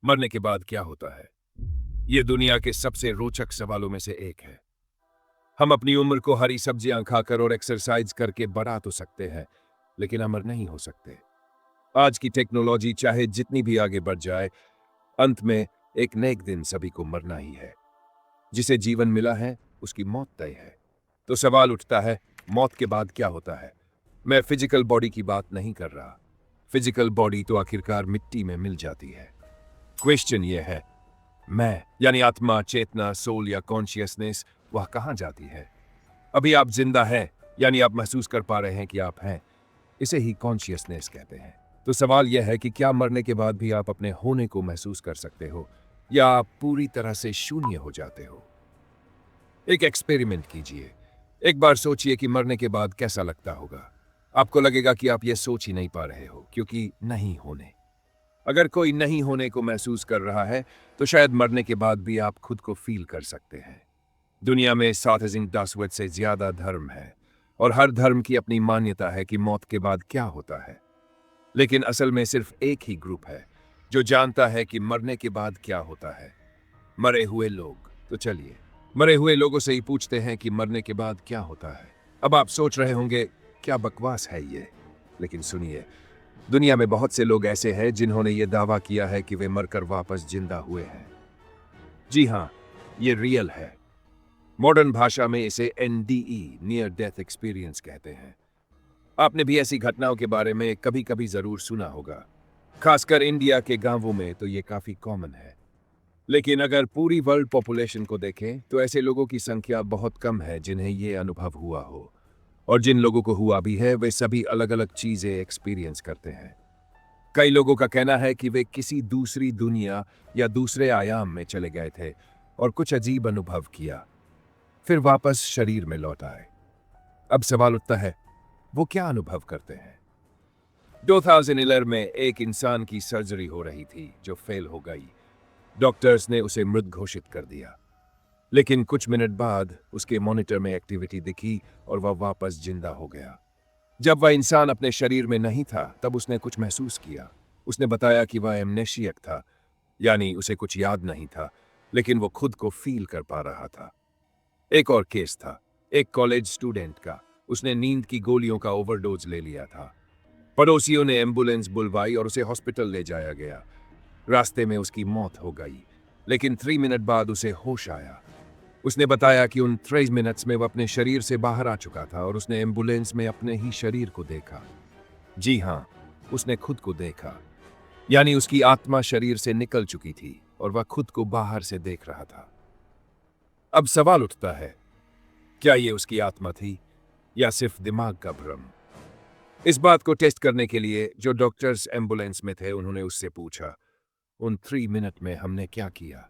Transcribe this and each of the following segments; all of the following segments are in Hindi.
मरने के बाद क्या होता है? ये दुनिया के सबसे रोचक सवालों में से एक है। हम अपनी उम्र को हरी सब्जियां खाकर और एक्सरसाइज करके बढ़ा तो सकते हैं, लेकिन अमर नहीं हो सकते। आज की टेक्नोलॉजी चाहे जितनी भी आगे बढ़ जाए, अंत में एक न एक दिन सभी को मरना ही है। जिसे जीवन मिला है, उसकी मौत तय है। तो सवाल उठता है, मौत के बाद क्या होता है? मैं फिजिकल बॉडी की बात नहीं कर रहा। फिजिकल बॉडी तो आखिरकार मिट्टी में मिल जाती है। क्वेश्चन ये है, मैं यानी आत्मा, चेतना, सोल या कॉन्शियसनेस वह कहां जाती है? अभी आप जिंदा हैं, यानी आप महसूस कर पा रहे हैं कि आप हैं। इसे ही कॉन्शियसनेस कहते हैं। तो सवाल यह है कि क्या मरने के बाद भी आप अपने होने को महसूस कर सकते हो, या आप पूरी तरह से शून्य हो जाते हो? एक एक्सपेरिमेंट कीजिए। एक बार सोचिए कि मरने के बाद कैसा लगता होगा। आपको लगेगा कि आप यह सोच ही नहीं पा रहे हो, क्योंकि नहीं होने। अगर कोई नहीं होने को महसूस कर रहा है, तो शायद मरने के बाद भी आप खुद को फील कर सकते हैं। दुनिया में 7,000 से ज्यादा धर्म है, और हर धर्म की अपनी मान्यता है कि मौत के बाद क्या होता है। लेकिन असल में सिर्फ एक ही ग्रुप है जो जानता है कि मरने के बाद क्या होता है। मरे हुए लोग। तो चलिए, मरे हुए लोगों से ही पूछते हैं कि मरने के बाद क्या होता है। अब आप सोच रहे होंगे, क्या बकवास है ये? लेकिन सुनिए, दुनिया में बहुत से लोग ऐसे हैं जिन्होंने ये दावा किया है कि वे मरकर वापस जिंदा हुए हैं। जी हाँ, ये रियल है। मॉडर्न भाषा में इसे NDE, नियर डेथ एक्सपीरियंस कहते हैं। आपने भी ऐसी घटनाओं के बारे में कभी कभी जरूर सुना होगा। खासकर इंडिया के गांवों में तो ये काफी कॉमन है। लेकिन अगर पूरी वर्ल्ड पॉपुलेशन को देखें, तो ऐसे लोगों की संख्या बहुत कम है जिन्हें ये अनुभव हुआ हो। और जिन लोगों को हुआ भी है, वे सभी अलग अलग चीजें एक्सपीरियंस करते हैं। कई लोगों का कहना है कि वे किसी दूसरी दुनिया या दूसरे आयाम में चले गए थे और कुछ अजीब अनुभव किया, फिर वापस शरीर में लौट आए। अब सवाल उठता है, वो क्या अनुभव करते हैं? 2011 में एक इंसान की सर्जरी हो रही थी जो फेल हो गई। डॉक्टर्स ने उसे मृत घोषित कर दिया। लेकिन कुछ मिनट बाद उसके मॉनिटर में एक्टिविटी दिखी और वह वापस जिंदा हो गया। जब वह इंसान अपने शरीर में नहीं था, तब उसने कुछ महसूस किया। उसने बताया कि वह एमनेशियक था, यानी उसे कुछ याद नहीं था, लेकिन वो खुद को फील कर पा रहा था। एक और केस था, एक कॉलेज स्टूडेंट का। उसने नींद की गोलियों का ओवरडोज ले लिया था। पड़ोसियों ने एम्बुलेंस बुलवाई और उसे हॉस्पिटल ले जाया गया। रास्ते में उसकी मौत हो गई, लेकिन 3 मिनट बाद उसे होश आया। उसने बताया कि उन 3 मिनट्स में वह अपने शरीर से बाहर आ चुका था और उसने एम्बुलेंस में अपने ही शरीर को देखा। जी हाँ, उसने खुद को देखा। यानी उसकी आत्मा शरीर से निकल चुकी थी और वह खुद को बाहर से देख रहा था। अब सवाल उठता है, क्या ये उसकी आत्मा थी या सिर्फ दिमाग का भ्रम? इस बात को टेस्ट करने के लिए जो डॉक्टर्स एम्बुलेंस में थे, उन्होंने उससे पूछा, उन 3 मिनट में हमने क्या किया?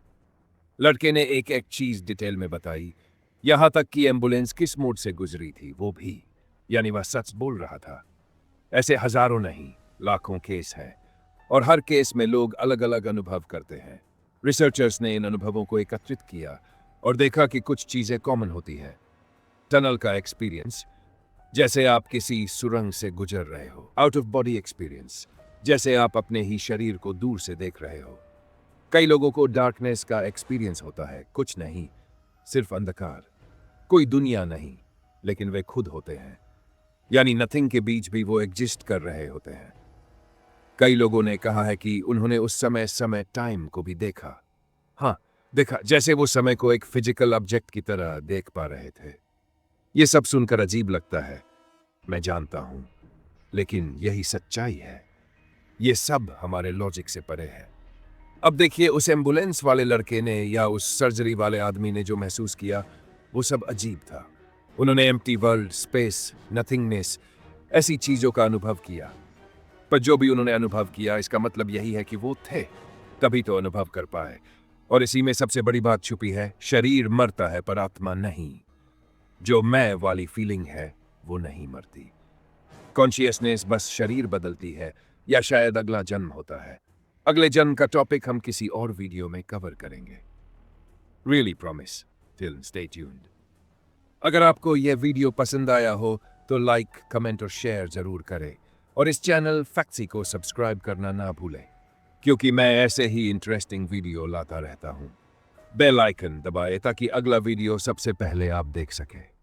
लड़के ने एक एक चीज डिटेल में बताई, यहां तक कि एम्बुलेंस किस मोड से गुजरी थी वो भी। यानी वह सच बोल रहा था। ऐसे हजारों नहीं, लाखों केस हैं, और हर केस में लोग अलग अलग अनुभव करते हैं। रिसर्चर्स ने इन अनुभवों को एकत्रित किया और देखा कि कुछ चीजें कॉमन होती हैं। टनल का एक्सपीरियंस, जैसे आप किसी सुरंग से गुजर रहे हो। आउट ऑफ बॉडी एक्सपीरियंस, जैसे आप अपने ही शरीर को दूर से देख रहे हो। कई लोगों को डार्कनेस का एक्सपीरियंस होता है, कुछ नहीं, सिर्फ अंधकार। कोई दुनिया नहीं, लेकिन वे खुद होते हैं। यानी नथिंग के बीच भी वो एग्जिस्ट कर रहे होते हैं। कई लोगों ने कहा है कि उन्होंने उस समय टाइम को भी देखा। हाँ, देखा, जैसे वो समय को एक फिजिकल ऑब्जेक्ट की तरह देख पा रहे थे। ये सब सुनकर अजीब लगता है, मैं जानता हूं, लेकिन यही सच्चाई है। ये सब हमारे लॉजिक से परे है। अब देखिए, उस एम्बुलेंस वाले लड़के ने या उस सर्जरी वाले आदमी ने जो महसूस किया, वो सब अजीब था। उन्होंने एम्प्टी वर्ल्ड, स्पेस, नथिंगनेस, ऐसी चीजों का अनुभव किया। पर जो भी उन्होंने अनुभव किया, इसका मतलब यही है कि वो थे, तभी तो अनुभव कर पाए। और इसी में सबसे बड़ी बात छुपी है, शरीर मरता है पर आत्मा नहीं। जो मैं वाली फीलिंग है, वो नहीं मरती। कॉन्शियसनेस बस शरीर बदलती है, या शायद अगला जन्म होता है। अगले जन्म का टॉपिक हम किसी और वीडियो में कवर करेंगे। Really promise. Till stay tuned. अगर आपको यह वीडियो पसंद आया हो तो लाइक, कमेंट और शेयर जरूर करें, और इस चैनल फैक्ट्सी को सब्सक्राइब करना ना भूलें, क्योंकि मैं ऐसे ही इंटरेस्टिंग वीडियो लाता रहता हूँ। बेल आइकन दबाएं ताकि अगला वीडियो सबसे पहले आप देख सकें।